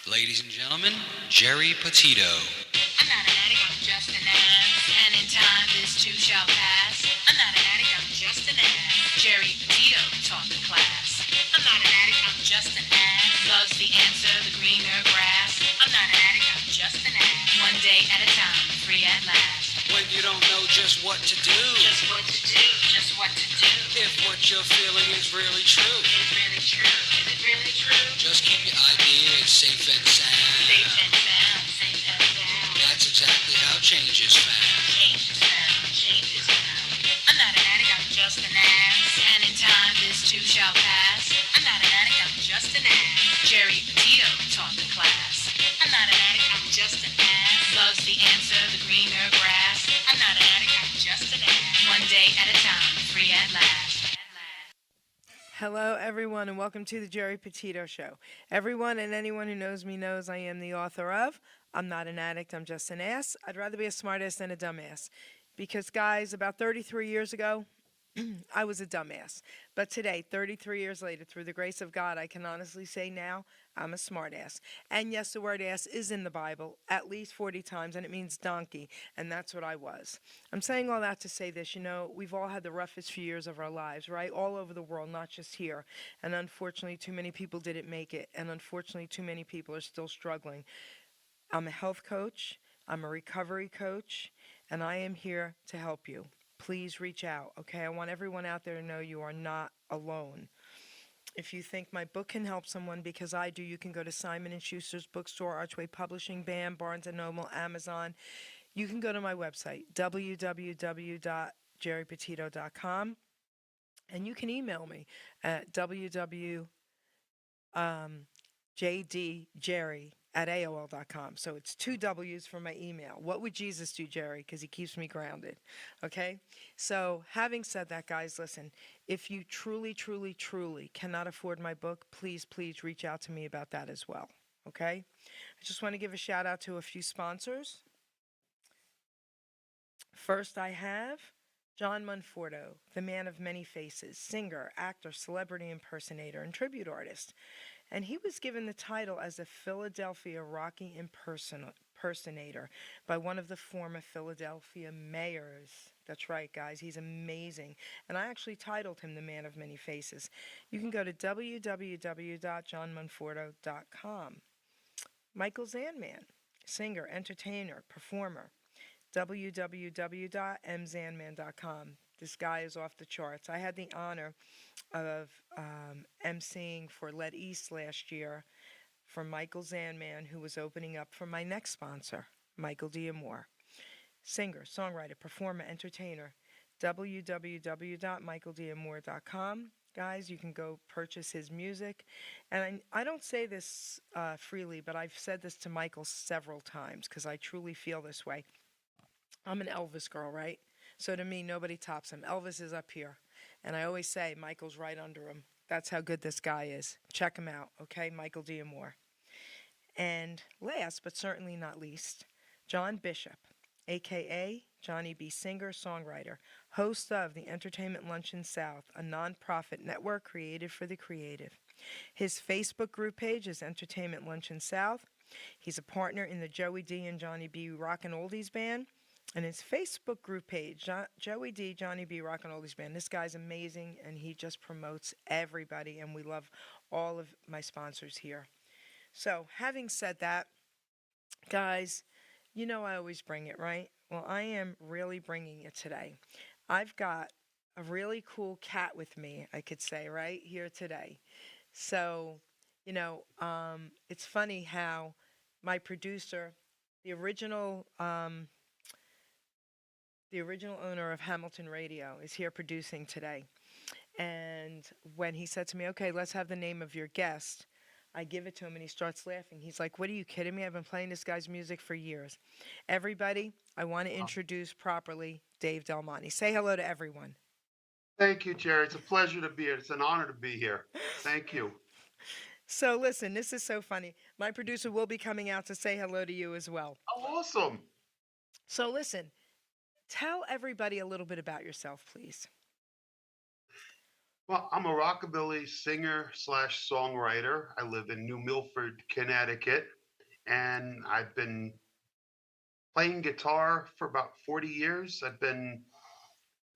Ladies and gentlemen, Geri Petito. I'm not an addict, I'm just an ass. And in time, this too shall pass. I'm not an addict, I'm just an ass. Geri Petito taught the class. I'm not an addict, I'm just an ass. Love's the answer, the greener grass. I'm not an addict, I'm just an ass. One day at a time, free at last. When you don't know just what to do, Just what to do, just what to do. if what you're feeling is really true, Is it really true? Is it really true? just keep your ideas safe and sound. Safe and sound, safe and sound. That's exactly how change is found. Change is found, change is found. I'm not an addict, I'm just an ass. And in time, this too shall pass. I'm not an addict, I'm just an ass. Geri Petito taught the class. I'm not an addict, I'm just an ass. Love's the answer, the greener grass. I'm not an addict, I'm just an ass. One day at a time, free at last. Hello, everyone, and welcome to the Geri Petito Show. Everyone and anyone who knows me knows I am the author of I'm Not an Addict, I'm Just an Ass. I'd rather be a smartass than a dumbass. Because, guys, about 33 years ago, I was a dumbass. But today, 33 years later, through the grace of God, I can honestly say now I'm a smartass. And yes, the word ass is in the Bible at least 40 times, and it means donkey, and that's what I was. I'm saying all that to say this, we've all had the roughest few years of our lives, right? All over the world, not just here. And unfortunately, too many people didn't make it, and unfortunately, too many people are still struggling. I'm a health coach, I'm a recovery coach, and I am here to help you. Please reach out, okay? I want everyone out there to know you are not alone. If you think my book can help someone, because I do, you can go to Simon & Schuster's bookstore, Archway Publishing, BAM, Barnes & Noble, Amazon. You can go to my website, www.geripetito.com, and you can email me at www.jdjerry@aol.com. So it's two W's for my email. What would Jesus do, Geri? Because he keeps me grounded. Okay? So having said that, guys, listen, if you truly, truly, truly cannot afford my book, please, please reach out to me about that as well. Okay? I just want to give a shout out to a few sponsors. First, I have John Monforto, the man of many faces, singer, actor, celebrity impersonator, and tribute artist. And he was given the title as a Philadelphia Rocky impersonator by one of the former Philadelphia mayors. That's right, guys. He's amazing. And I actually titled him the Man of Many Faces. You can go to www.johnmonforto.com. Michael Zanman, singer, entertainer, performer. www.mzanman.com. This guy is off the charts. I had the honor of emceeing for Let East last year for Michael Zanman, who was opening up for my next sponsor, Michael D'Amore. Singer, songwriter, performer, entertainer. www.michaeldamore.com. Guys, you can go purchase his music. And I don't say this freely, but I've said this to Michael several times because I truly feel this way. I'm an Elvis girl, right? So to me, nobody tops him. Elvis is up here. And I always say Michael's right under him. That's how good this guy is. Check him out, okay? Michael D'Amore. And last, but certainly not least, John Bishop, a.k.a. Johnny B. Singer, songwriter, host of the Entertainment Luncheon South, a nonprofit network created for the creative. His Facebook group page is Entertainment Luncheon South. He's a partner in the Joey D. and Johnny B. Rockin' Oldies Band. And his Facebook group page, Joey D, Johnny B, Rockin' Oldies Band. This guy's amazing, and he just promotes everybody, and we love all of my sponsors here. So, having said that, guys, you know I always bring it, right? Well, I am really bringing it today. I've got a really cool cat with me, I could say, right here today. So, it's funny how my producer, the original owner of Hamilton Radio, is here producing today. And when he said to me, okay, let's have the name of your guest, I give it to him and he starts laughing. He's like, what, are you kidding me? I've been playing this guy's music for years. Everybody, I want to introduce properly Dave Del Monte. Say hello to everyone. Thank you, Geri. It's a pleasure to be here. It's an honor to be here. Thank you. So listen, this is so funny. My producer will be coming out to say hello to you as well. Oh, awesome. So listen, tell everybody a little bit about yourself, please. Well, I'm a rockabilly singer slash songwriter. I live in New Milford, Connecticut. and I've been playing guitar for about 40 years. I've been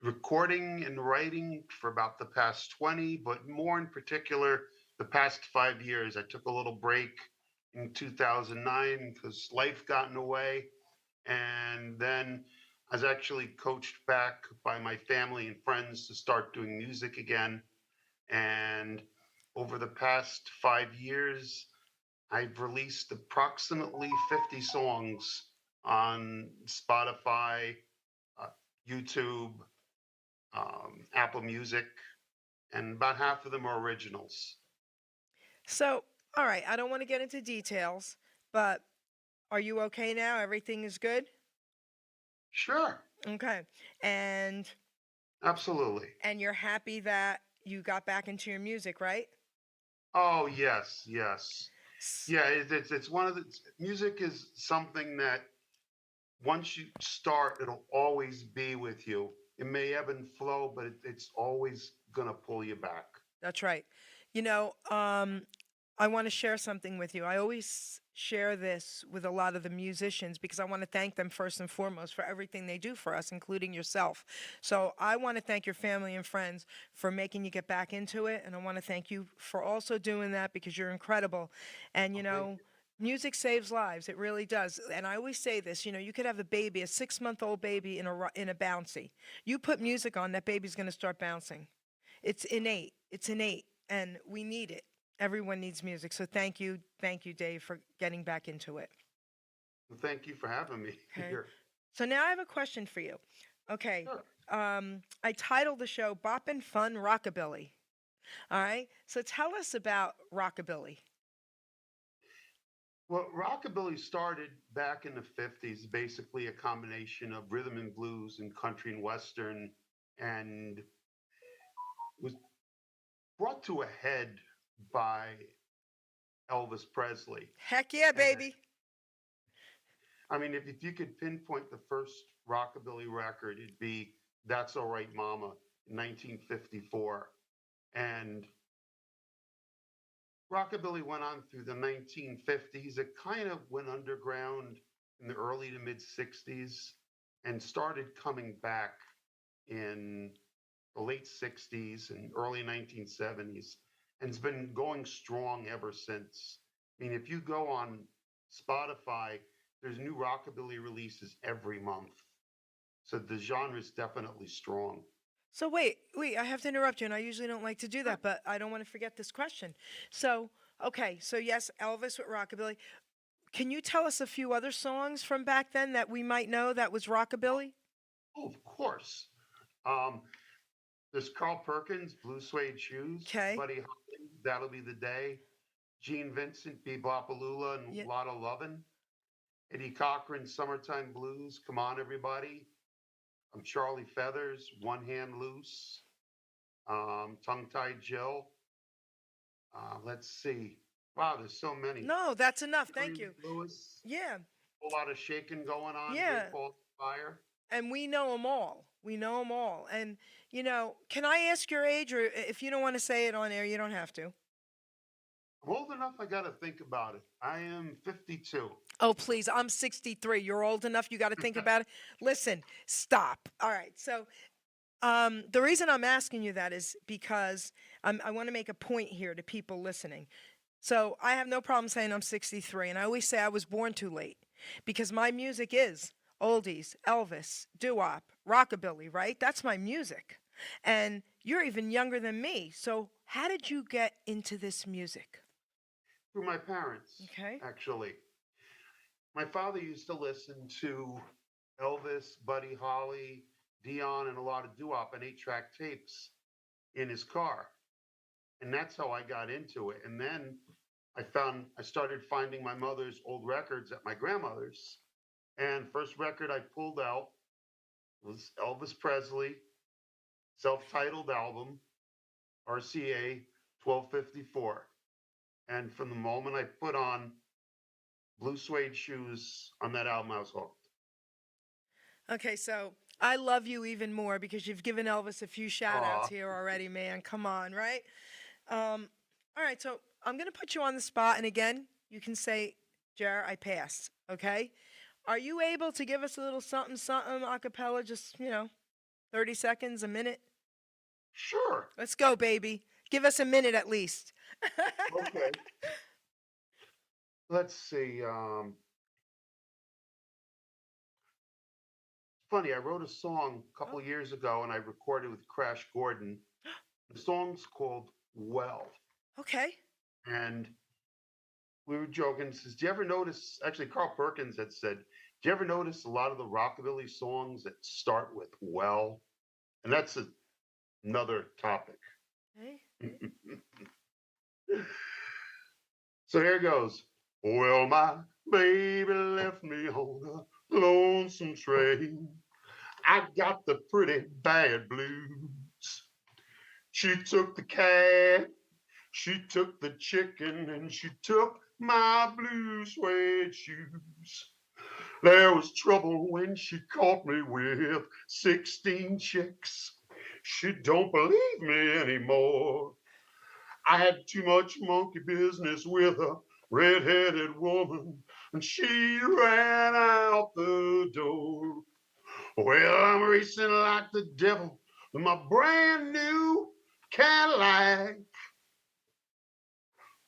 recording and writing for about the past 20, but more in particular, the past 5 years. I took a little break in 2009 because life got in the way. And then I was actually coached back by my family and friends to start doing music again. And over the past 5 years, I've released approximately 50 songs on Spotify, uh, YouTube, Apple Music, and about half of them are originals. So, all right, I don't want to get into details, but are you okay now? Everything is good? Sure, Okay. And absolutely. and you're happy that you got back into your music, right? Oh, yes, yes. S- Yeah, it's one of the music is something that once you start, it'll always be with you. It may ebb and flow, but it's always gonna pull you back. That's right. You know, I want to share something with you. I always share this with a lot of the musicians because I want to thank them first and foremost for everything they do for us, including yourself. So I want to thank your family and friends for making you get back into it. And I want to thank you for also doing that because you're incredible. And, you Well, thank know, music saves lives. It really does. And I always say this, you know, you could have a baby, a 6-month-old baby in a bouncy. You put music on, that baby's going to start bouncing. It's innate. It's innate, and we need it. Everyone needs music. So thank you, Dave, for getting back into it. thank you for having me Okay. here. So now I have a question for you. Okay. Sure. I titled the show "Boppin' Fun Rockabilly." All right. So tell us about rockabilly. Well, rockabilly started back in the 50s, basically a combination of rhythm and blues and country and western, and was brought to a head by Elvis Presley. Heck yeah, And baby. I mean, if you could pinpoint the first rockabilly record, it'd be That's All Right Mama in 1954. And rockabilly went on through the 1950s. It kind of went underground in the early to mid 60s and started coming back in the late 60s and early 1970s, and it's been going strong ever since. I mean, if you go on Spotify, there's new rockabilly releases every month. So the genre is definitely strong. So wait, I have to interrupt you, and I usually don't like to do Sure. that, but I don't want to forget this question. So, okay, so yes, Elvis with rockabilly. Can you tell us a few other songs from back then that we might know that was rockabilly? Oh, of course. Um, there's Carl Perkins, Blue Suede Shoes, Okay. Buddy Holly, That'll Be the Day, Gene Vincent, Bebopaloola, and Yeah. Lotta Lovin', Eddie Cochran, Summertime Blues, Come On Everybody, Charlie Feathers, One Hand Loose, Tongue Tied Jill. Let's see. Wow, there's so many. No, that's enough. Jerry Thank you. Lewis, Yeah. a whole lot of shaking going on. Yeah. Great Balls of Fire. And we know them all. We know them all. And, you know, can I ask your age, or if you don't want to say it on air, you don't have to? I'm old enough. I got to think about it. I am 52. Oh, please. I'm 63. You're old enough. You got to think about it. Listen, stop. All right. So, the reason I'm asking you that is because I want to make a point here to people listening. So, I have no problem saying I'm 63. And I always say I was born too late because my music is oldies, Elvis, doo wop, rockabilly, right? That's my music. And you're even younger than me. So, how did you get into this music? Through my parents, Okay. actually. My father used to listen to Elvis, Buddy Holly, Dion, and a lot of doo-wop and 8-track tapes in his car. And that's how I got into it. And then I started finding my mother's old records at my grandmother's. And first record I pulled out was Elvis Presley, self-titled album, RCA 1254. And from the moment I put on Blue Suede Shoes on that album, I was hooked. Okay, so I love you even more because you've given Elvis a few shout outs Aw, here already, man. Come on, right? All right, so I'm going to put you on the spot. And again, you can say Jer, I pass. Okay. Are you able to give us a little something, something a cappella? Just 30 seconds, a minute. Sure. Let's go, baby. Give us a minute at least. Okay. Let's see. Funny, I wrote a song a couple Oh, of years ago and I recorded with Crash Gordon. The song's called Well. okay. And we were joking. Says, do you ever notice? Actually, Carl Perkins had said, do you ever notice a lot of the rockabilly songs that start with "well"? And that's another topic. Okay. So here goes. Well, my baby left me on a lonesome train. I got the pretty bad blues. She took the cat, she took the chicken, and she took my blue suede shoes. There was trouble when she caught me with 16 chicks. She don't believe me anymore. I had too much monkey business with a red-headed woman, and she ran out the door. Well, I'm racing like the devil with my brand new Cadillac.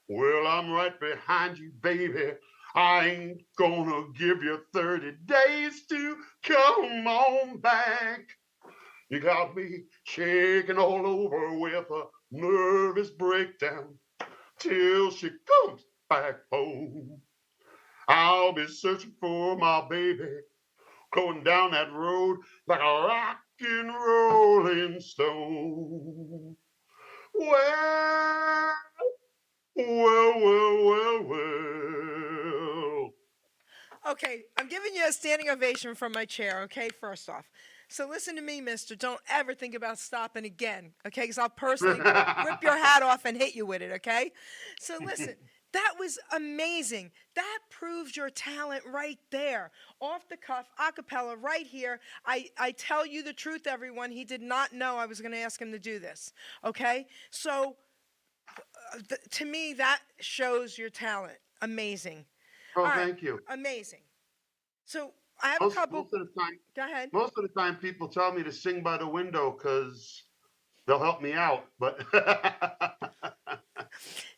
Well, I'm right behind you, baby. I ain't gonna give you 30 days to come on back. You got me shaking all over with a nervous breakdown till she comes back home. I'll be searching for my baby, going down that road like a rock and rolling stone. Well, well. Okay, I'm giving you a standing ovation from my chair, okay, first off. So listen to me, mister. Don't ever think about stopping again, okay? Because I'll personally rip your hat off and hit you with it, okay? So listen, that was amazing. That proves your talent right there. Off the cuff, a cappella, right here. I tell you the truth, everyone. He did not know I was going to ask him to do this, okay? So to me, that shows your talent. Amazing. Oh, All right, thank you. amazing. So I have a Most couple. most of the time, Go ahead. most of the time, people tell me to sing by the window because they'll help me out. But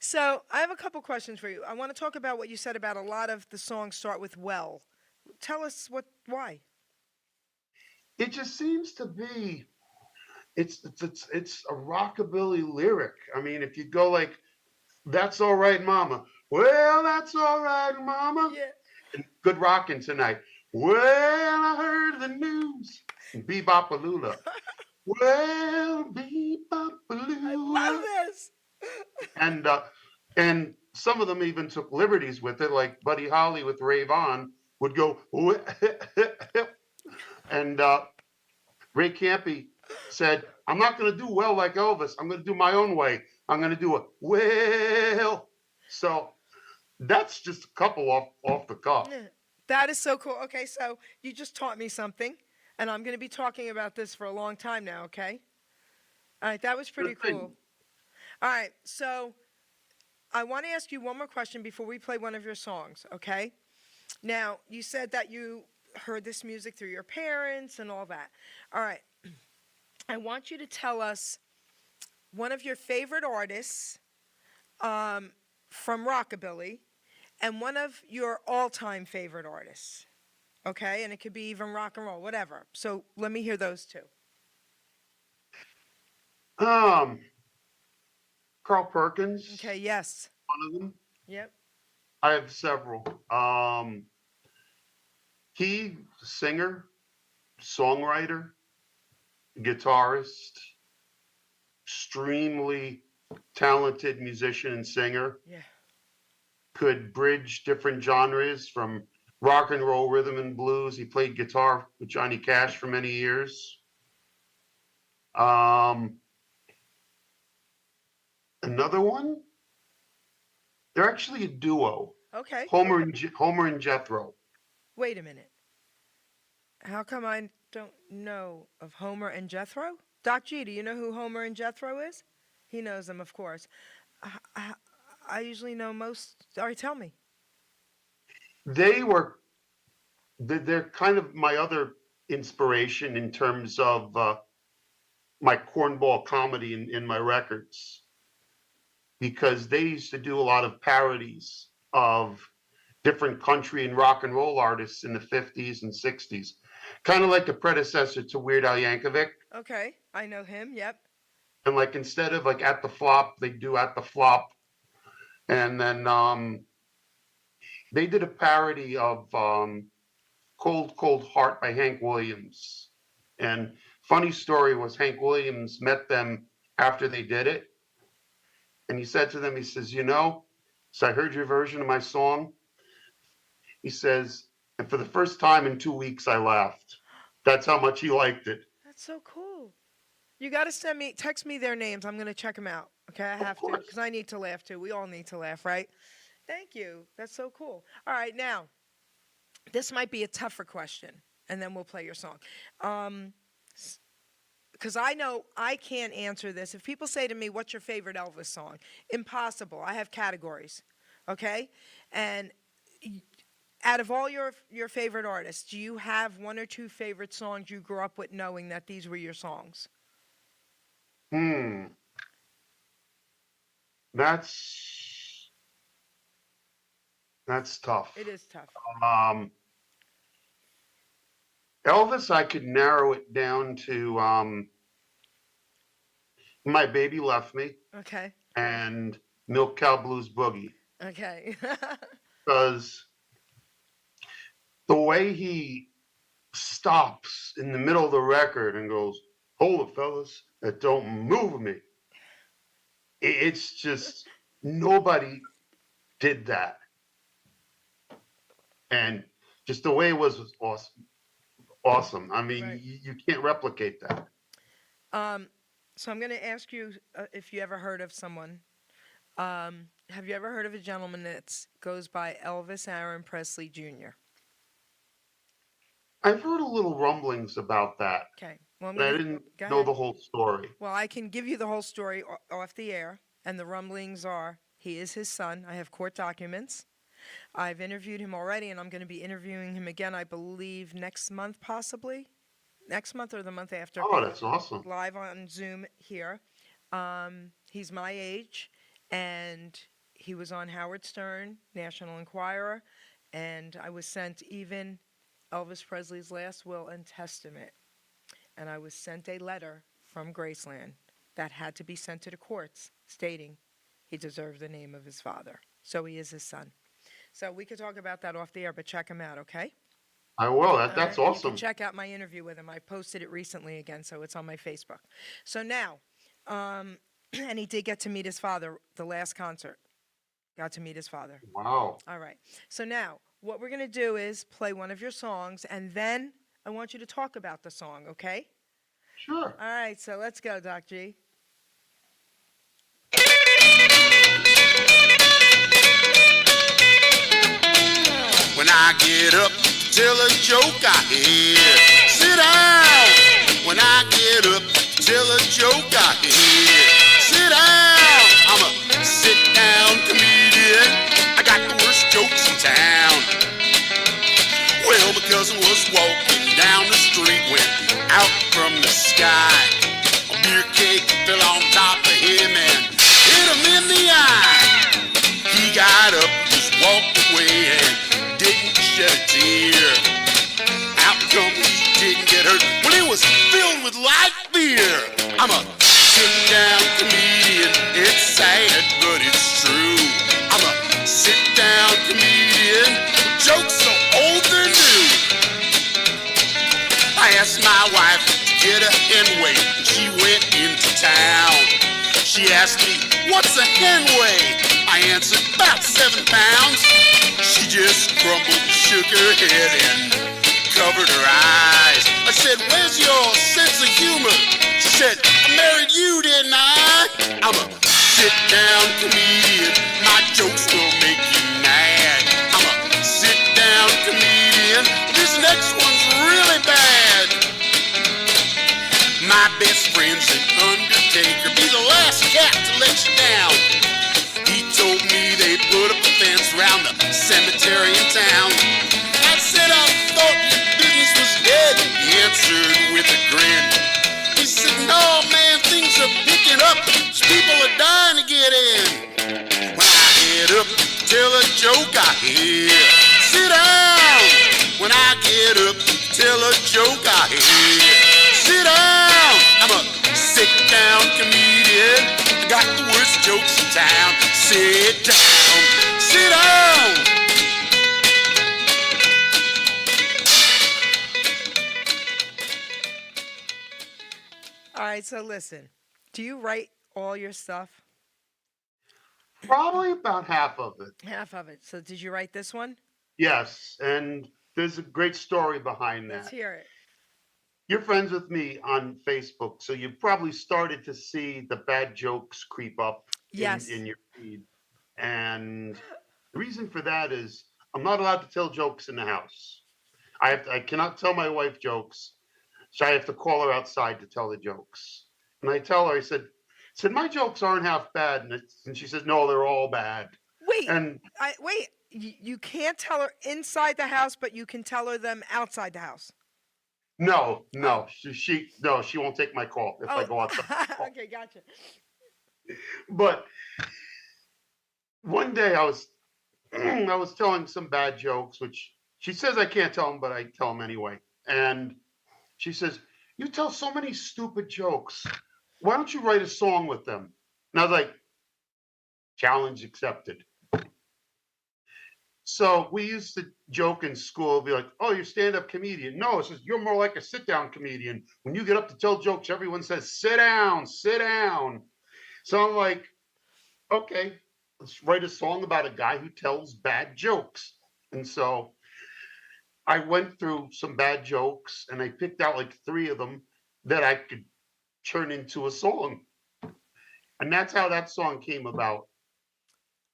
So I have a couple questions for you. I want to talk about what you said about a lot of the songs start with "well." Tell us why. it just seems to be it's a rockabilly lyric. I mean, if you go like "That's all right, Mama," well, that's all right, Mama. Yeah, Good rocking tonight. Well, I heard the news. Bebopalula. Well, I love bebopalula. this. And and some of them even took liberties with it, like Buddy Holly with Rave On would go, and Ray Campy said, I'm not going to do well like Elvis. I'm going to do my own way. I'm going to do a well. So that's just a couple off the cuff. Yeah. That is so cool. Okay, so you just taught me something, and I'm going to be talking about this for a long time now. Okay. All right, that was pretty Good thing. cool. All right, so I want to ask you one more question before we play one of your songs. Okay. Now you said that you heard this music through your parents and all that. All right. I want you to tell us one of your favorite artists from Rockabilly and one of your all time favorite artists. Okay? And it could be even rock and roll, whatever. So let me hear those two. Um, Carl Perkins, Okay, yes. one of them. Yep. I have several. He, singer, songwriter, guitarist, extremely talented musician and singer. Yeah. Could bridge different genres from rock and roll, rhythm and blues. He played guitar with Johnny Cash for many years. Another one, they're actually a duo. Okay. Homer and Jethro. Wait a minute. How come I don't know of Homer and Jethro? Doc G, do you know who Homer and Jethro is? He knows them, of course. I, I, I usually know most. All right, tell me. they were they're kind of my other inspiration in terms of my cornball comedy in my records, because they used to do a lot of parodies of different country and rock and roll artists in the 50s and 60s, kind of like the predecessor to Weird Al Yankovic. Okay, I know him. Yep. And like instead of like At the Flop, they do At the Flop. And then they did a parody of Cold Cold Heart by Hank Williams. And funny story was Hank Williams met them after they did it. And he said to them, he says, so I heard your version of my song. He says, and for the first time in 2 weeks, I laughed. That's how much he liked it. That's so cool. You got to text me their names. I'm going to check them out. Okay, I have to, because I need to laugh too. We all need to laugh, right? Thank you. That's so cool. All right, now, this might be a tougher question, and then we'll play your song. Because I know I can't answer this. If people say to me, what's your favorite Elvis song? Impossible. I have categories, okay? And out of all your favorite artists, do you have one or two favorite songs you grew up with knowing that these were your songs? That's tough. It is tough. Elvis, I could narrow it down to My Baby Left Me. Okay. And Milk Cow Blues Boogie. Okay. Because the way he stops in the middle of the record and goes, hold it, fellas, that don't move me. It's just, nobody did that. And just the way it was awesome. Awesome. I mean, right. you can't replicate that. So I'm going to ask you if you ever heard of someone. Have you ever heard of a gentleman that goes by Elvis Aaron Presley Jr.? I've heard a little rumblings about that. Okay. Well, but I didn't know the whole story. Well, I can give you the whole story off the air, and the rumblings are he is his son. I have court documents. I've interviewed him already, and I'm going to be interviewing him again, I believe, next month, possibly. Next month or the month after. Oh, that's awesome. Live on Zoom here. He's my age, and he was on Howard Stern, National Enquirer, and I was sent even Elvis Presley's last will and testament. And I was sent a letter from Graceland that had to be sent to the courts stating he deserved the name of his father. So he is his son. So we could talk about that off the air, but check him out, okay? I will. That's awesome. You can check out my interview with him. I posted it recently again, so it's on my Facebook. So now, and he did get to meet his father the last concert. Got to meet his father. Wow. All right. So now, what we're going to do is play one of your songs, and then I want you to talk about the song, okay? Sure. All right, so let's go, Doc G. When I get up, tell a joke I hear. Sit down. When I get up, tell a joke I hear. Sit down. I'm a sit-down comedian. I got the worst jokes in town. Well, my cousin was walking down the street when out from the sky a beer keg fell on top of him and hit him in the eye. He got up, just walked away and didn't shed a tear. How come he didn't get hurt when he was filled with light fear? I'm a sit-down comedian. It's sad, but it's true. I'm a sit-down comedian. Jokes so old they're new. I asked my wife to get a hen weigh. She went into town. She asked me, what's a hen weigh? I answered, about 7 pounds. She just crumbled, shook her head, and covered her eyes. I said, where's your sense of humor? She said, I married you, didn't I? I'm a sit-down comedian. My jokes will make you mad. I'm a sit-down comedian. This next one's really bad. My best friend's an undertaker. Be the last cat to let you down. He told me they put up a fence around the cemetery in town. up, people are dying to get in. When I get up, tell a joke I hear. Sit down. When I get up, tell a joke I hear. Sit down. I'm a sit-down comedian. I got the worst jokes in town. Sit down. Sit down. All right, so listen. Do you write all your stuff? Probably about half of it. Half of it. So did you write this one? Yes, and there's a great story behind Let's that. hear it. You're friends with me on Facebook, so you probably started to see the bad jokes creep up Yes. in your feed. And the reason for that is I'm not allowed to tell jokes in the house. I cannot tell my wife jokes, so I have to call her outside to tell the jokes. And I tell her, I said, my jokes aren't half bad. And she says, no, they're all bad. Wait, And wait. You can't tell her inside the house, but you can tell her them outside the house. no, Oh. she won't take my call if I go outside. Okay, gotcha. But one day I was telling some bad jokes, which she says I can't tell them, but I tell them anyway. And she says, you tell so many stupid jokes. Why don't you write a song with them? And I was like, challenge accepted. So we used to joke in school, be like, oh, you're a stand-up comedian. No, it says you're more like a sit-down comedian. When you get up to tell jokes, everyone says, sit down, sit down. So I'm like, okay, let's write a song about a guy who tells bad jokes. And so I went through some bad jokes and I picked out like 3 of them that I could turn into a song. And that's how that song came about.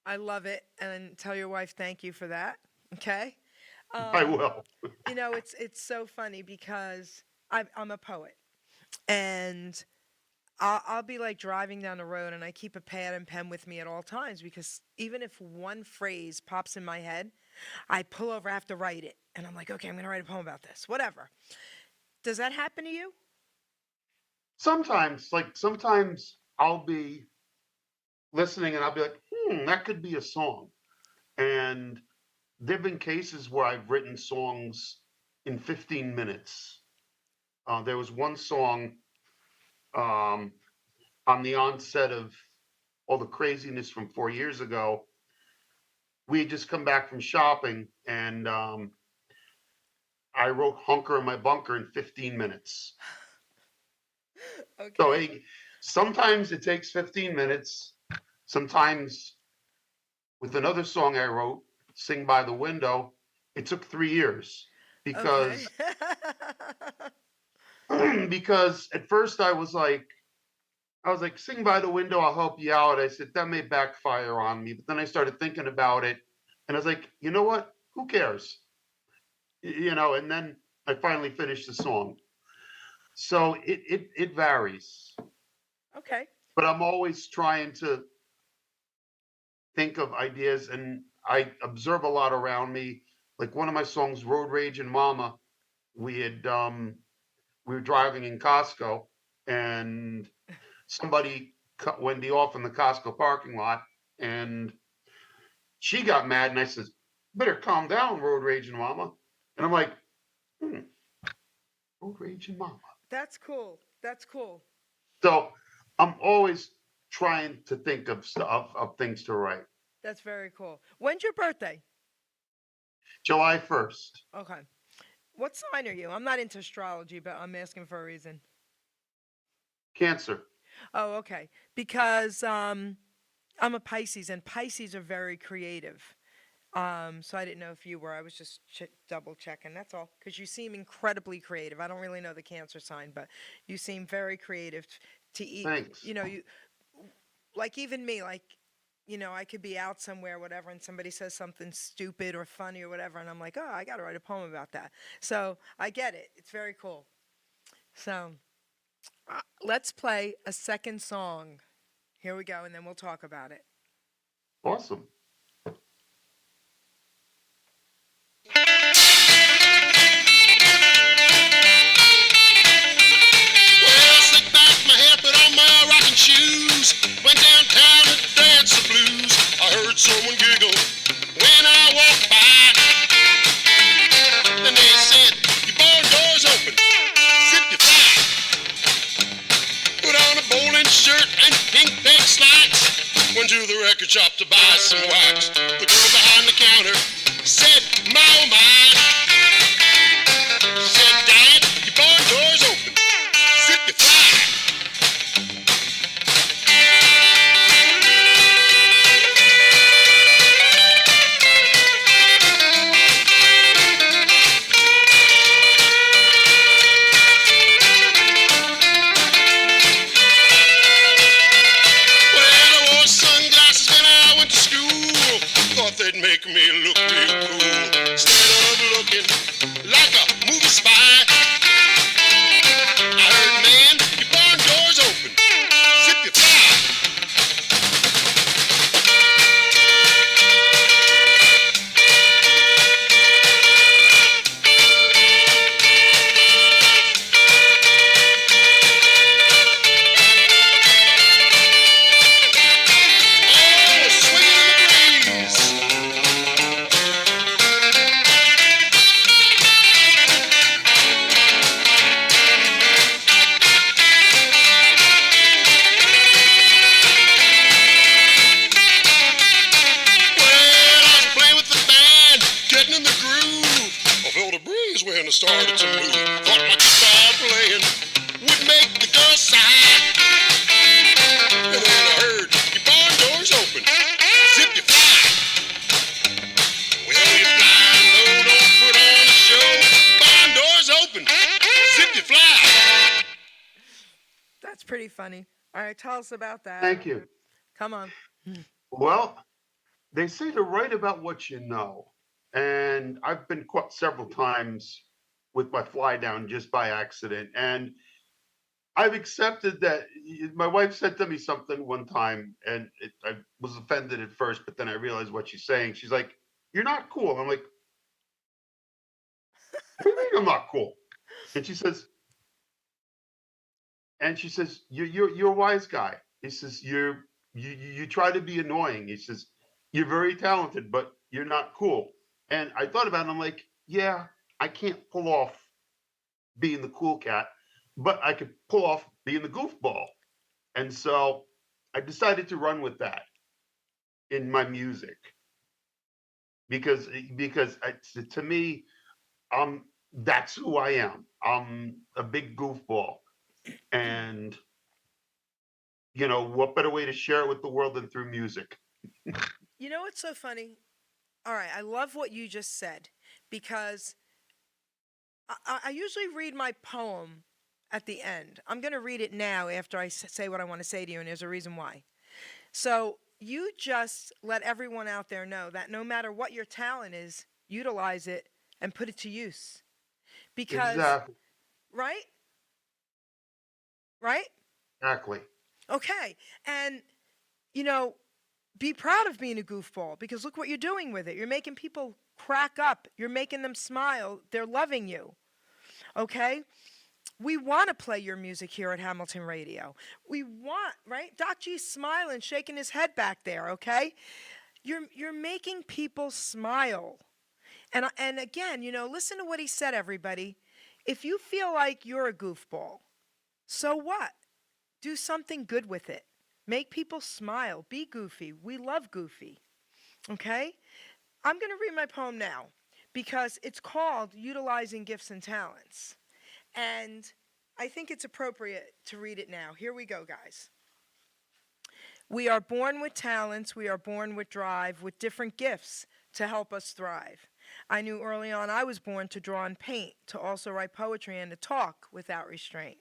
I love it, and tell your wife thank you for that. Okay. I will. You know, it's so funny because I'm a poet, and I'll be like driving down the road, and I keep a pad and pen with me at all times because even if one phrase pops in my head, I pull over, I have to write it, and I'm like, okay, I'm gonna write a poem about this, whatever. Does that happen to you? Sometimes I'll be listening and I'll be like, that could be a song. And there've been cases where I've written songs in 15 minutes. There was one song on the onset of all the craziness from 4 years ago. We had just come back from shopping and I wrote Hunker in My Bunker in 15 minutes. Okay. So hey, sometimes it takes 15 minutes. Sometimes with another song I wrote, Sing by the Window, it took 3 years because because at first I was like, sing by the window, I'll help you out. I said, that may backfire on me. But then I started thinking about it and I was like, you know what? Who cares? You know, and then I finally finished the song. So it varies. Okay. But I'm always trying to think of ideas and I observe a lot around me. Like one of my songs, Road Rage and Mama, we were driving in Costco and somebody cut Wendy off in the Costco parking lot and she got mad and I said, better calm down, Road Rage and Mama. And I'm like, Road Rage and Mama. That's cool. That's cool. So I'm always trying to think of stuff, of things to write. That's very cool. When's your birthday? July 1st. Okay. What sign are you? I'm not into astrology, but I'm asking for a reason. Cancer. Oh, okay. Because I'm a Pisces, and Pisces are very creative. So I didn't know if you were. I was just double checking. That's all. Because you seem incredibly creative. I don't really know the Cancer sign, but you seem very creative to eat. Thanks. You know, you like even me. Like, you know, I could be out somewhere, whatever, and somebody says something stupid or funny or whatever, and I'm like, oh, I got to write a poem about that. So I get it. It's very cool. So let's play a second song. Here we go, and then we'll talk about it. Awesome. Well, sit back, my hair, put on my rocking shoes. heard someone giggle when I walked by. Then they said, your barn door's open, zip your fly. Put on a bowling shirt and pink peg slacks. Went to the record shop to buy some wax. The girl behind the counter said, my oh my. Said, Dad, your barn door's open, zip your fly. They'd make me look real cool instead of looking like a movie spy. I heard, man, your barn door's open, zip your fly. Oh, swinging in the breeze. When I started to move, thought my guitar playing would make the girl sigh. And then I heard your barn door's open, zip your fly. Well, you're flying low, don't put on a show. Barn door's open, zip your fly. That's pretty funny. All right, tell us about that. Thank you. Come on. Well, they say to write about what you know. And I've been caught several times with my fly down just by accident. And I've accepted that. My wife said to me something one time, and I was offended at first, but then I realized what she's saying. She's like, you're not cool. I'm like, what do you mean I'm not cool? And she says, you're a wise guy. He says, you try to be annoying. He says, you're very talented, but you're not cool. And I thought about it. I'm like, yeah, I can't pull off being the cool cat, but I could pull off being the goofball. And so I decided to run with that in my music because to me, that's who I am. I'm a big goofball, and what better way to share it with the world than through music? You know what's so funny? All right, I love what you just said because I usually read my poem at the end. I'm going to read it now after I say what I want to say to you, and there's a reason why. So you just let everyone out there know that no matter what your talent is, utilize it and put it to use. Because, Exactly. right? Right? Exactly. Okay. And, be proud of being a goofball because look what you're doing with it. You're making people crack up. You're making them smile. They're loving you. Okay? We want to play your music here at Hamilton Radio. We want, right? Doc G's smiling, shaking his head back there, okay? You're making people smile. And again, listen to what he said, everybody. If you feel like you're a goofball, so what? Do something good with it. Make people smile. Be goofy. We love goofy. Okay? I'm going to read my poem now because it's called Utilizing Gifts and Talents. And I think it's appropriate to read it now. Here we go, guys. We are born with talents. We are born with drive, with different gifts to help us thrive. I knew early on I was born to draw and paint, to also write poetry and to talk without restraint.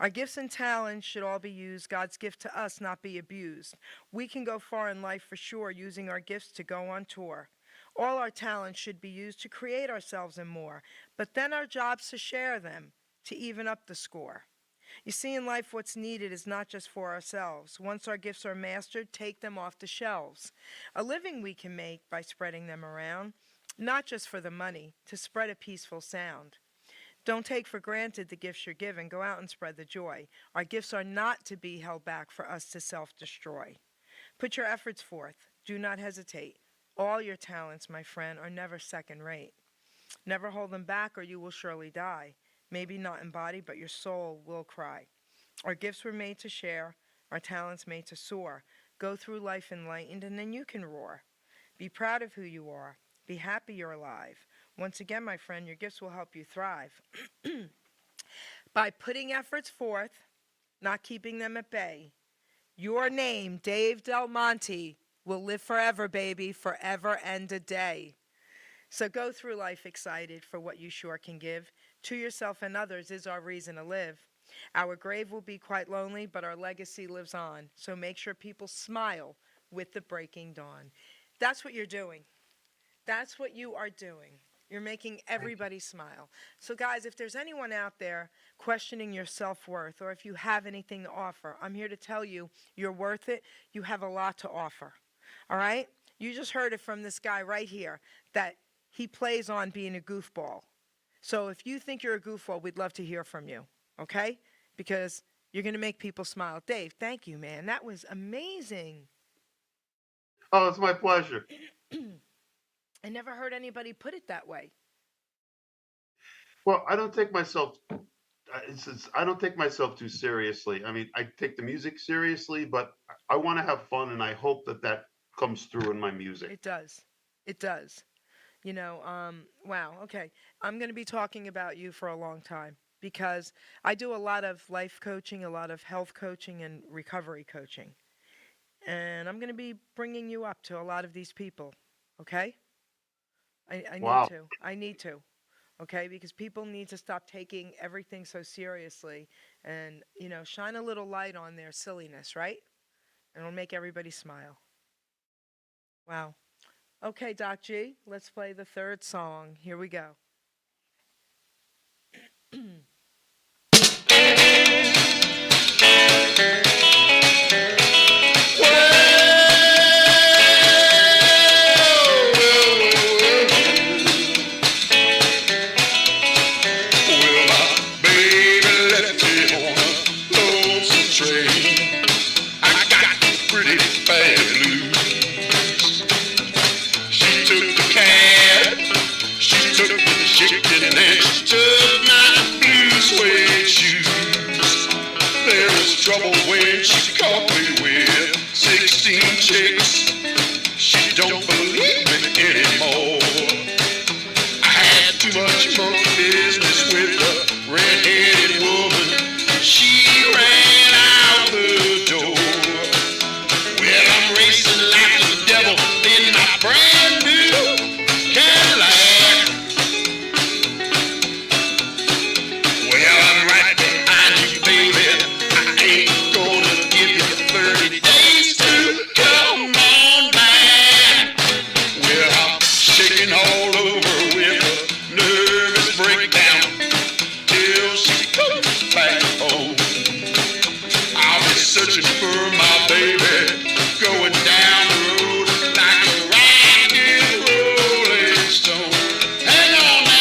Our gifts and talents should all be used. God's gift to us, not be abused. We can go far in life for sure, using our gifts to go on tour. All our talents should be used to create ourselves and more, but then our job's to share them, to even up the score. You see, in life, what's needed is not just for ourselves. Once our gifts are mastered, take them off the shelves. A living we can make by spreading them around, not just for the money, to spread a peaceful sound. Don't take for granted the gifts you're given. Go out and spread the joy. Our gifts are not to be held back for us to self-destroy. Put your efforts forth. Do not hesitate. All your talents, my friend, are never second rate. Never hold them back, or you will surely die. Maybe not in body, but your soul will cry. Our gifts were made to share, our talents made to soar. Go through life enlightened, and then you can roar. Be proud of who you are. Be happy you're alive. Once again, my friend, your gifts will help you thrive. By putting efforts forth, not keeping them at bay, your name, Dave Del Monte, will live forever, baby, forever and a day. So go through life excited for what you sure can give. To yourself and others is our reason to live. Our grave will be quite lonely, but our legacy lives on. So make sure people smile with the breaking dawn. That's what you're doing. That's what you are doing. You're making everybody smile. So, guys, if there's anyone out there questioning your self worth, or if you have anything to offer, I'm here to tell you you're worth it. You have a lot to offer. All right? You just heard it from this guy right here that he plays on being a goofball. So, if you think you're a goofball, we'd love to hear from you. Okay? Because you're going to make people smile. Dave, thank you, man. That was amazing. Oh, it's my pleasure. I never heard anybody put it that way. Well, I don't take myself. I don't take myself too seriously. I mean, I take the music seriously, but I want to have fun, and I hope that that comes through in my music. It does. It does. Wow. Okay. I'm going to be talking about you for a long time because I do a lot of life coaching, a lot of health coaching, and recovery coaching. And I'm going to be bringing you up to a lot of these people. Okay? I need Wow. to. I need to. Okay? Because people need to stop taking everything so seriously and, shine a little light on their silliness, right? And it'll make everybody smile. Wow. Okay, Doc G, let's play the third song. Here we go. Trouble when she caught me with 16 chicks. She don't believe me anymore. I had too much monkey business with a red-headed woman. She ran out the door. Well, I'm racing like the devil in my brand new Cadillac. Well, I'm right behind you, baby. Ain't gonna give you 30 days to come on back. Well, I'm shaking all over with a nervous breakdown till she comes back home. I'll be searching for my baby, going down the road like a rock and rolling stone. Hang on now.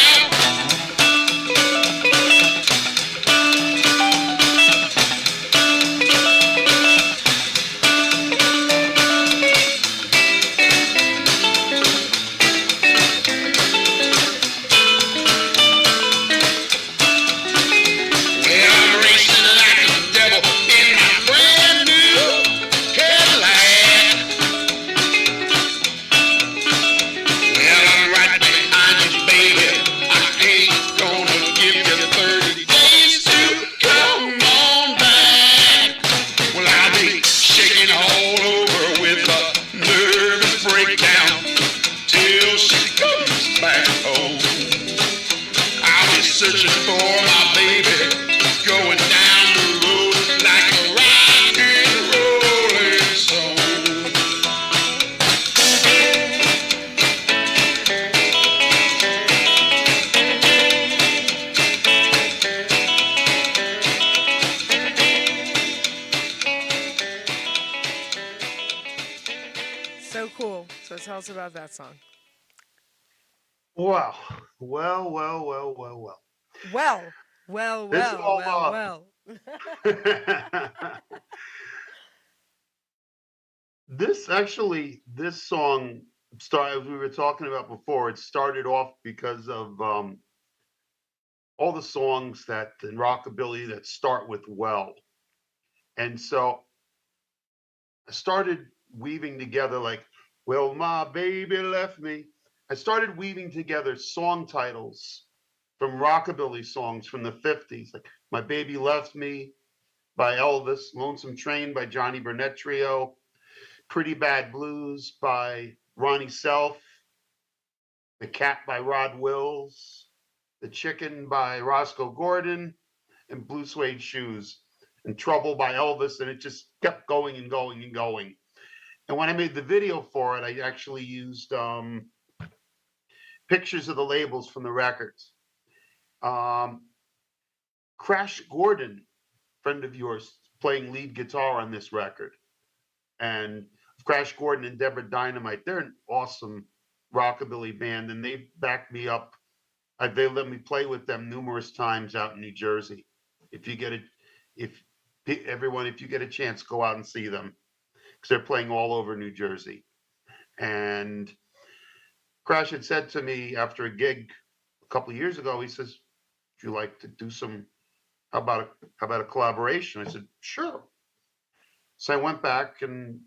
Searching for my baby, going down the road like a rock and rolling stone. So cool. So tell us about that song. Wow. Well, well, well, well, well. Well, well, This well, all well, well. this song started, as we were talking about before, it started off because of all the songs that in rockabilly that start with well. And so I started weaving together like, well, my baby left me. I started weaving together song titles from rockabilly songs from the 50s, like My Baby Left Me by Elvis, Lonesome Train by Johnny Burnett Trio, Pretty Bad Blues by Ronnie Self, The Cat by Rod Wills, The Chicken by Roscoe Gordon, and Blue Suede Shoes, and Trouble by Elvis, and it just kept going and going and going. And when I made the video for it, I actually used pictures of the labels from the records. Um, Crash Gordon, friend of yours, playing lead guitar on this record. And Crash Gordon and Deborah Dynamite, they're an awesome rockabilly band, and they backed me up. They let me play with them numerous times out in New Jersey. If you get a, if everyone, if you get a chance, go out and see them because they're playing all over New Jersey. And Crash had said to me after a gig a couple of years ago, he says, "Would you like to do some? How about a collaboration?" I said, "Sure." So I went back and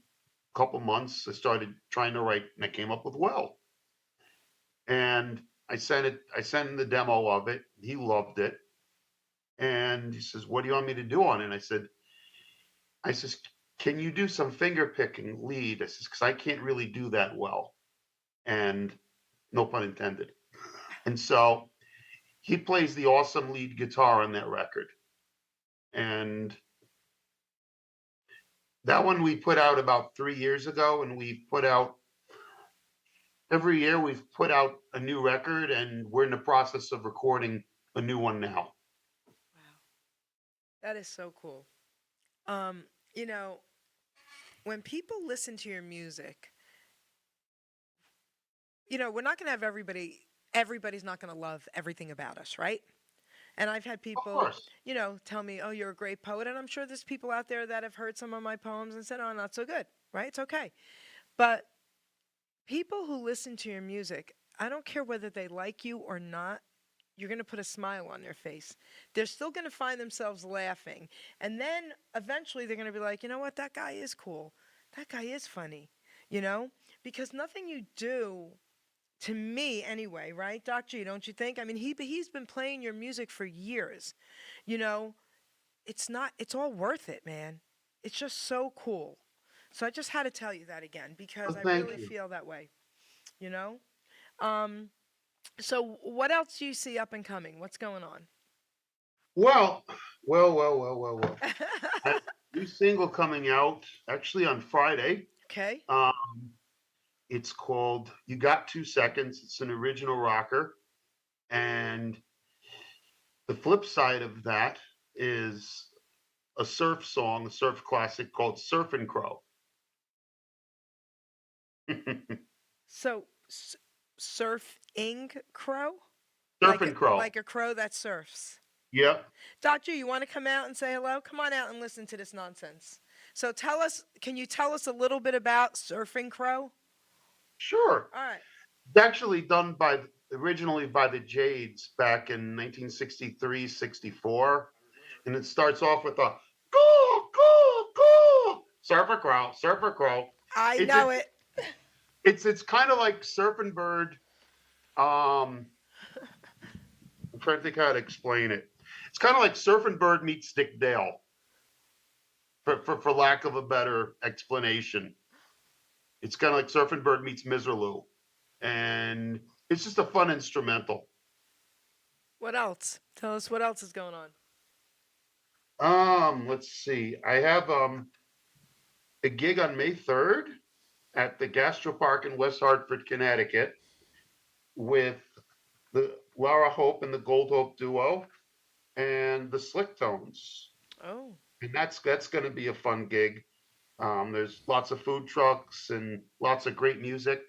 a couple months, I started trying to write, and I came up with Well. And I sent him the demo of it. He loved it. And he says, "What do you want me to do on it?" And I says, "Can you do some finger picking lead?" I says, "Because I can't really do that well." And no pun intended. And so he plays the awesome lead guitar on that record. And that one we put out about 3 years ago, and we've put out every year we've put out a new record, and we're in the process of recording a new one now. Wow, that is so cool. Um, you know, when people listen to your music, we're not going to have everybody's not going to love everything about us, right? And I've had Of people, course. tell me, "Oh, you're a great poet." And I'm sure there's people out there that have heard some of my poems and said, "Oh, not so good," right? It's okay. But people who listen to your music, I don't care whether they like you or not, you're going to put a smile on their face. They're still going to find themselves laughing. And then eventually they're going to be like, "You know what? That guy is cool. That guy is funny." You know? Because nothing you do, to me anyway, right, Doc G, don't you think? I mean, he's been playing your music for years. You know, it's all worth it, man. It's just so cool. So I just had to tell you that again because Well, I thank really you. feel that way, you know? Um, so what else do you see up and coming? What's going on? Well, well. A new single coming out actually on Friday. Okay. Um, it's called "You Got 2 Seconds." It's an original rocker, and the flip side of that is a surf song, a surf classic called "Surfin' Crow." So surfing crow? Like Surfin' Crow. like a crow that surfs. Yep. Doctor, you want to come out and say hello? Come on out and listen to this nonsense. So can you tell us a little bit about Surfing Crow? Sure. All right. It's actually done originally by the Jades back in 1963, 64. And it starts off with a go, surfer crow, surfer crow. I It's know it's it. it's kind of like surfing bird. Um, I'm trying to think how to explain it. It's kind of like surfing bird meets Dick Dale, for lack of a better explanation. It's kind of like surfing bird meets Miserloo, and it's just a fun instrumental. What else? Tell us what else is going on. Let's see. I have a gig on May 3rd at the Gastro Park in West Hartford, Connecticut, with the Laura Hope and the Gold Hope Duo and the Slick Tones. Oh. And that's going to be a fun gig. There's lots of food trucks and lots of great music.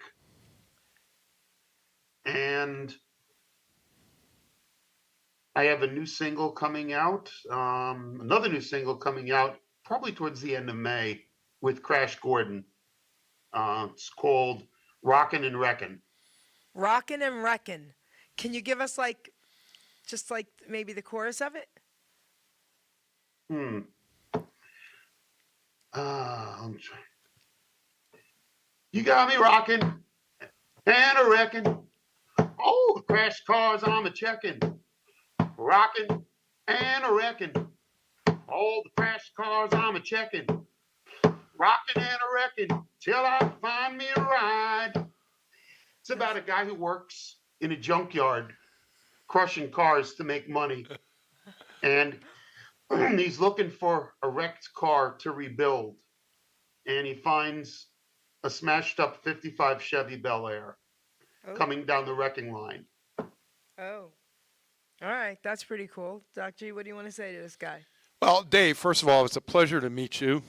And I have a new single coming out, another new single coming out probably towards the end of May with Crash Gordon. It's called Rockin' and Wreckin'. Rockin' and Wreckin'. Can you give us like, just like maybe the chorus of it? Hmm. I'm trying. You got me rocking and a wrecking. Oh, the crash cars I'm a checking. Rocking and a wrecking. All the crash cars I'm a checking. Rocking and a wrecking till I find me a ride. It's about a guy who works in a junkyard crushing cars to make money. And he's looking for a wrecked car to rebuild. And he finds a smashed up 55 Chevy Bel Air Oh. coming down the wrecking line. Oh. All right. That's pretty cool. Doc G, what do you want to say to this guy? Well, Dave, first of all, it's a pleasure to meet you.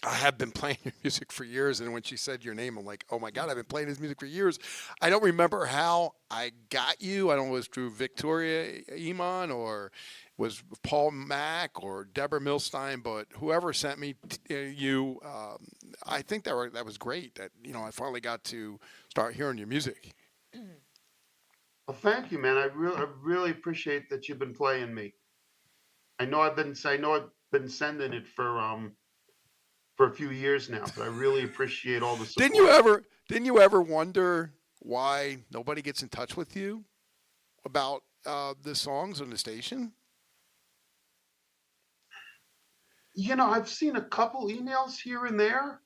I have been playing your music for years, and when she said your name, I'm like, oh my God, I've been playing his music for years. I don't remember how I got you. I don't know if it was through Victoria Iman or was Paul Mack or Deborah Milstein, but whoever sent me you, I think that was great. That I finally got to start hearing your music. Well, thank you, man. I really appreciate that you've been playing me. I know I've been sending it for a few years now, but I really appreciate all the support. Didn't you ever wonder why nobody gets in touch with you about the songs on the station? I've seen a couple emails here and there,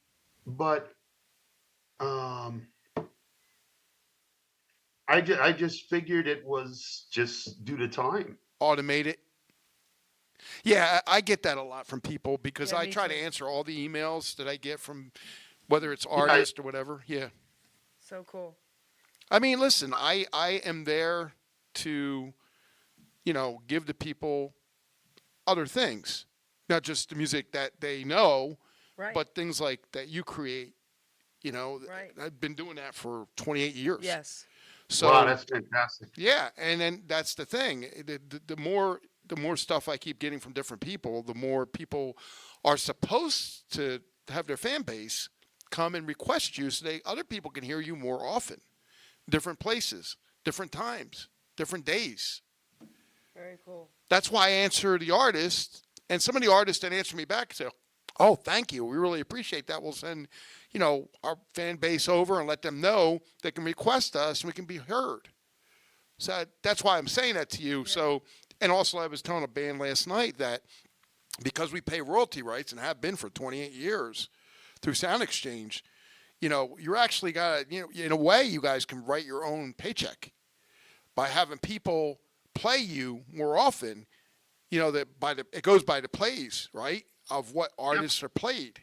but I just figured it was just due to time. Automate it. Yeah, I get that a lot from people because Yeah, I me try too. to answer all the emails that I get from whether it's artists or whatever. Yeah. So cool. I mean, listen, I am there to, give the people other things, not just the music that they know, Right. but things like that you create. Right. I've been doing that for 28 years. Yes. So Wow, that's fantastic. yeah, and then that's the thing. The more stuff I keep getting from different people, the more people are supposed to have their fan base come and request you so other people can hear you more often, different places, different times, different days. Very cool. That's why I answer the artist, and some of the artists that answer me back say, "Oh, thank you. We really appreciate that. We'll send, our fan base over and let them know they can request us and we can be heard." So that's why I'm saying that to you. Yeah. So, and also I was telling a band last night that because we pay royalty rights and have been for 28 years through Sound Exchange, you're actually got, in a way, you guys can write your own paycheck by having people play you more often. That it goes by the plays, right, of what artists are played.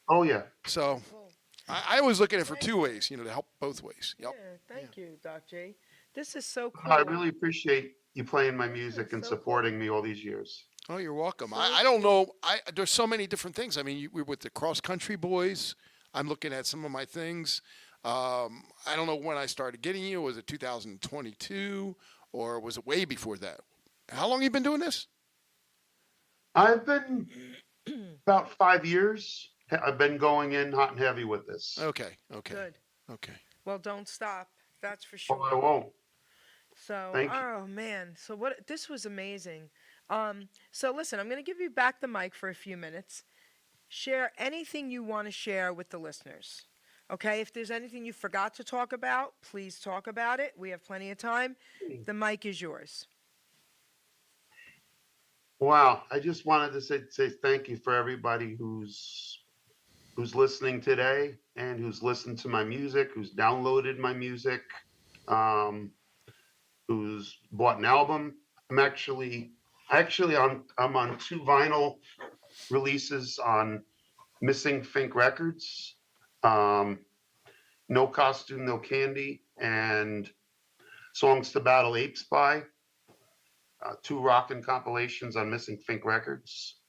Oh yeah. So Cool. I always look at it for two ways, to help both ways. Yep. Yeah. Thank you, Doc J. This is so cool. I really appreciate you playing my music and so supporting me all these years. Oh, you're welcome. I don't know. There's so many different things. I mean, we're with the Cross Country Boys. I'm looking at some of my things. I don't know when I started getting you. Was it 2022 or was it way before that? How long have you been doing this? I've been about 5 years. I've been going in hot and heavy with this. Okay. Good. Okay. Well, don't stop. That's for Oh, sure. I won't. So, Thank you. oh man, so this was amazing. So listen, I'm going to give you back the mic for a few minutes. Share anything you want to share with the listeners. Okay, if there's anything you forgot to talk about, please talk about it. We have plenty of time. The mic is yours. Wow, I just wanted to say thank you for everybody who's listening today and who's listened to my music, who's downloaded my music, who's bought an album. I'm on 2 vinyl releases on Missing Fink Records, No Costume, No Candy, and Songs to Battle Apes by 2 rockin' compilations on Missing Fink Records.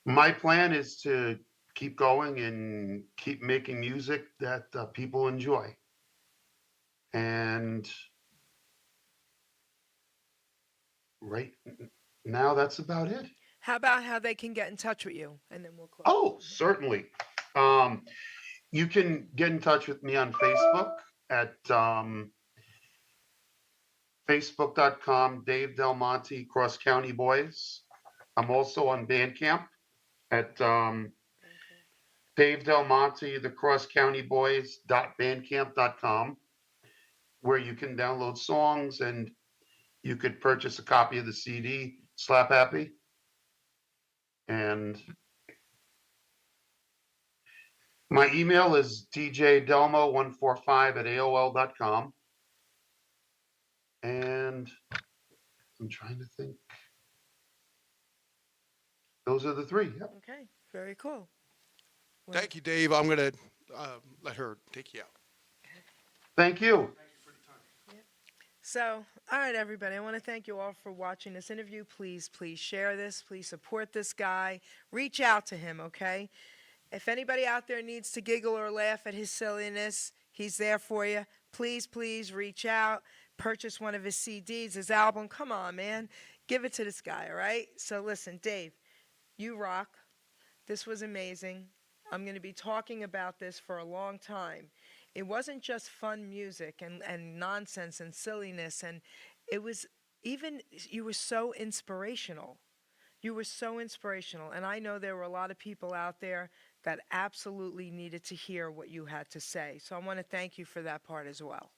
My plan is to keep going and keep making music that people enjoy. And right now, that's about it. How about how they can get in touch with you? And then we'll close. Oh, certainly. You can get in touch with me on Facebook at facebook.com Dave Del Monte Cross County Boys. I'm also on Bandcamp at Dave Del Monte the Cross County Boys.bandcamp.com, where you can download songs and you could purchase a copy of the CD Slap Happy. And my email is djdelmo145@aol.com. And I'm trying to think. Those are the three. Yep. Okay, very cool. Well, Thank you, Dave. I'm going to let her take you out. Thank you. So, all right, everybody, I want to thank you all for watching this interview. Please share this. Please support this guy. Reach out to him, okay? If anybody out there needs to giggle or laugh at his silliness, he's there for you. Please reach out. Purchase one of his CDs, his album. Come on, man. Give it to this guy, all right? So, listen, Dave, you rock. This was amazing. I'm going to be talking about this for a long time. It wasn't just fun music and nonsense and silliness, and it was even, you were so inspirational. You were so inspirational, and I know there were a lot of people out there that absolutely needed to hear what you had to say. So I want to thank you for that part as well.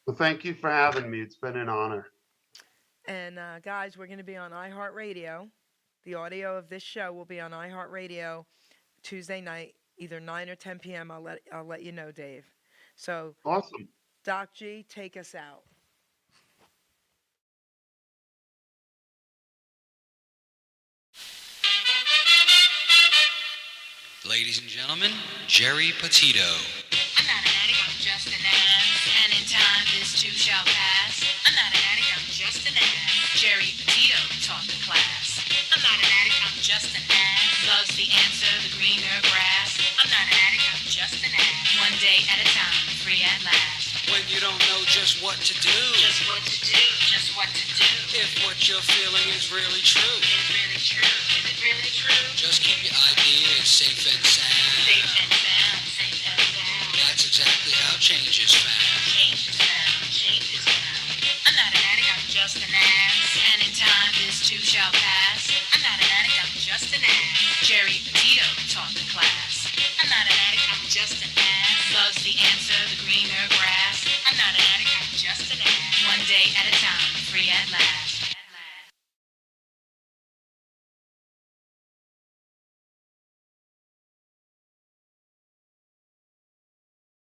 Well, thank you for having me. It's been an honor. And guys, we're going to be on iHeartRadio. The audio of this show will be on iHeartRadio Tuesday night, either 9 or 10 p.m. I'll let you know, Dave. So, Awesome. Doc G, take us out. Ladies and gentlemen, Geri Petito. I'm not an addict, I'm just an ass. And in time, this too shall pass. I'm not an addict, I'm just an ass. Geri Petito taught the class. I'm not an addict, I'm just an ass. Love's the answer, the greener grass. I'm not an addict, I'm just an ass. One day at a time, free at last. When you don't know just what to do. Just what to do, just what to do. If what you're feeling is really true. It's really true, is it really true? Just keep your ideas safe and sound. Safe and sound, safe and sound. That's exactly how change is found. Change is found, change is found. I'm not an addict, I'm just an ass. And in time, this too shall pass. I'm not an addict, I'm just an ass. Geri Petito taught the class. I'm not an addict, I'm just an ass. Love's the answer, the greener grass. I'm not an addict, I'm just an ass. One day at a time, free at last.